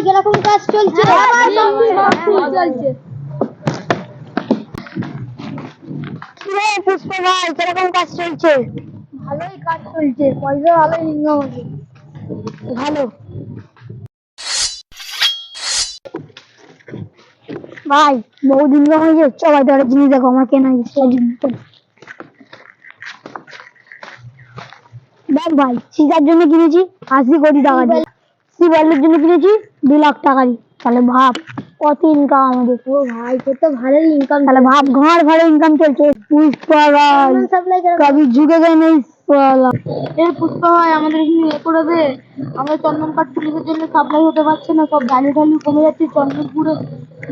কিরকম কাজ চলছে? চলছে। পুষ্পা ভাই কিরকম কাজ চলছে? ভালোই কাজ চলছে, পয়সা ভালোই ইনকাম হচ্ছে। ভালো ভাই, বহুদিন হয়ে যাচ্ছে। সবাই তো একটা জিনিস দেখো আমার কেনা দেখ ভাই, সিজার জন্য কিনেছি 80 কোটি টাকা দিয়ে, সিবাইলের জন্য কিনেছি 2 লাখ টাকা দিয়ে। তাহলে ভাব কত ইনকাম আমাদের। ও ভাই, তোর তো ভালোই ইনকাম। তাহলে ভাব ঘর ভালো ইনকাম চলছে। পুষ্পা ভাই কবি ঝুঁকেগা নেই সালা। পুষ্পা ভাই, আমাদের এখানে করে দে। আমরা চন্দন কাঠ পুলিশের জন্য সাপ্লাই হতে পারছে না, সব ভ্যালু ভ্যালু কমে যাচ্ছে। চন্দন পুরো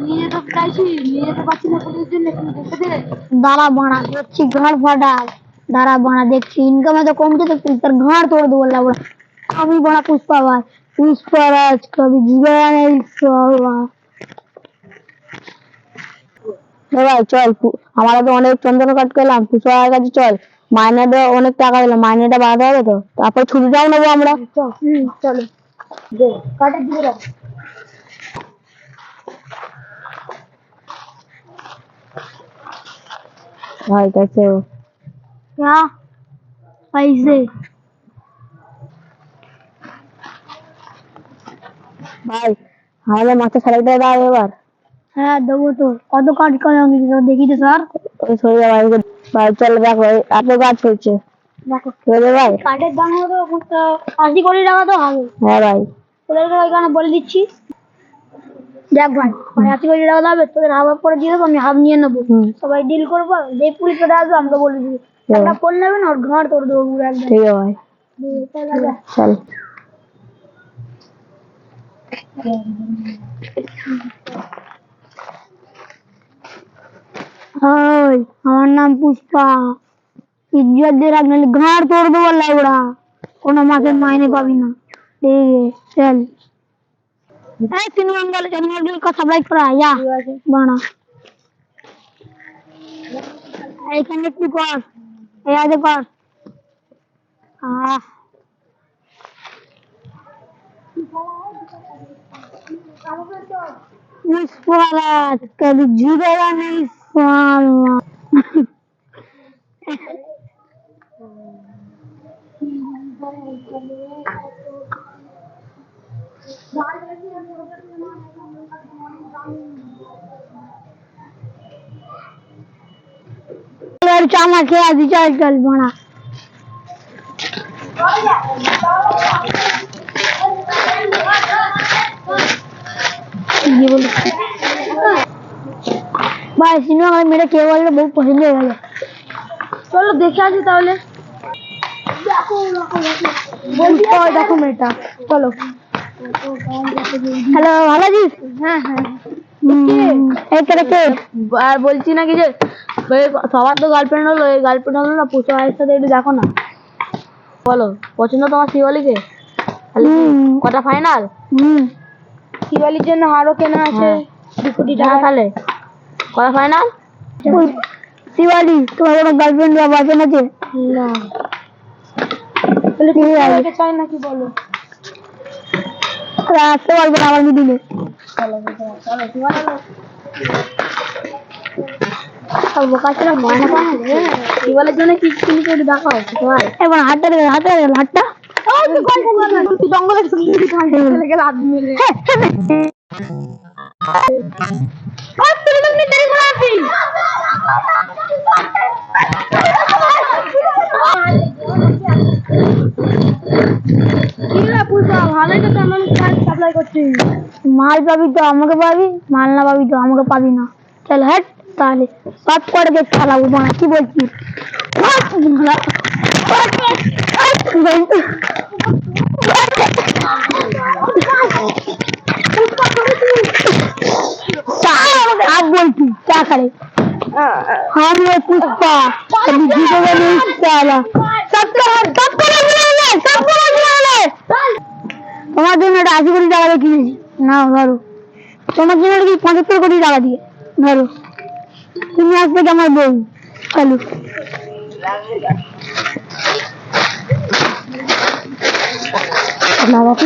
নিয়ে যেতে চাইছি, নিয়ে যেতে পারছি না পুলিশের জন্য, একটু দেখে দে। দাঁড়া বানা দেখছি ঘর ফাটা। দাঁড়া বানা দেখছি ইনকাম এত কমছে তো তোর ঘর তোड़ দেবো লাগা। আমি বড়া পুষ্পা ভাই, পুষ্পারাজ কবি ঝুঁকেগা নেই সালা। ভাই চল, আমরা তো অনেক চন্দন কাঠ পেলাম, পুষ্পার কাছে চল। মাইনেটা অনেক টাকা দিলাম, মাইনেটা বাড়াতে হবে তো, তারপর ছুটিটাও নেবো আমরা। চলো কাঠের দিকে রাখ। भाई कैसे हो? क्या पैसे? ভাই আমাদের মাথা সারাইতে দাও এবার। হ্যাঁ দেবো তো। কত কাজ করে দেখি তো স্যার। ওই সরে ভাই, ভাই চল দেখো এত কাজ হচ্ছে। দেখো ভাই কাঠের দাম হবে 80 কোটি টাকা তো হবে। হ্যাঁ ভাই, তোদেরকে ওইখানে বলে দিচ্ছি। দেখ ভাই, 80 কোটি টাকা হবে, তোদের হাফ হাফ করে দিয়ে দেবো, আমি হাফ নিয়ে নেবো। সবাই ডিল করবো, যে পুলিশটা আসবে আমাকে বলে দিবি, একটা ফোন নেবে না, ওর ঘাড় তোড় দেবো পুরো একদম। ঠিক আছে ভাই চল। হাই আমার নাম পুষ্পা, ইজ্জত দিয়ে রাখলে ঘাড় তোড় দেবো লাউড়া, কোনো মাসের মাইনে পাবি না। ঠিক আছে চল। এই তিন মঙ্গল চ্যানেল का सब्सक्राइब करा या বানা এইখানে একটু কর, এই আগে কর। पुष्पराज कभी झुकेगा नहीं साला। चामा के आज चल चल बना भाई सिनेमा में मेरे केवल बहुत पसंद है वाला। চলো দেখে আসি তাহলে। দেখো মেয়েটা, চলো। হ্যালো ভালো আছিস? হ্যাঁ হ্যাঁ। এই তোরা কে? আর বলছি নাকি যে সবার তো গার্লফ্রেন্ড হলো, এই গার্লফ্রেন্ড হলো না, পুষ্পা ভাইয়ের সাথে একটু দেখো না। বলো পছন্দ তোমার শিবালিকে? কটা ফাইনাল? শিবালির জন্য হারও কেনা আছে 2 কোটি টাকা। তাহলে কটা ফাইনাল? শিবালি তোমার কোনো গার্লফ্রেন্ড বা বয়ফ্রেন্ড আছে? না। তাহলে পুষ্পা ভাইকে চাই নাকি বলো? আসতে পারবে না আমার মিডিলে। শিবালের জন্য কি কিনেছে একটু দেখাও। এবার হাতটা হাতটা জঙ্গলে চলে গেলে হাত মেরে ভালোই তো তেমন সাপ্লাই করছি। মাল পাবি তো আমাকে পাবি, মাল না পাবি তো আমাকে পাবি না। চল হট তাহলে সব করে দেখ চালাবো বানা, কি বলছিস? आप बोलती क्या करे? हम लोग पुष्पा कभी जीतेगा नहीं साला। তোমার জন্য এটা 80 কোটি টাকা দিয়ে কিনেছি, না ধরো। তোমার জন্য কি 75 কোটি টাকা দিয়ে ধরো। তুমি আজ থেকে আমার বউ। চলো না বাপু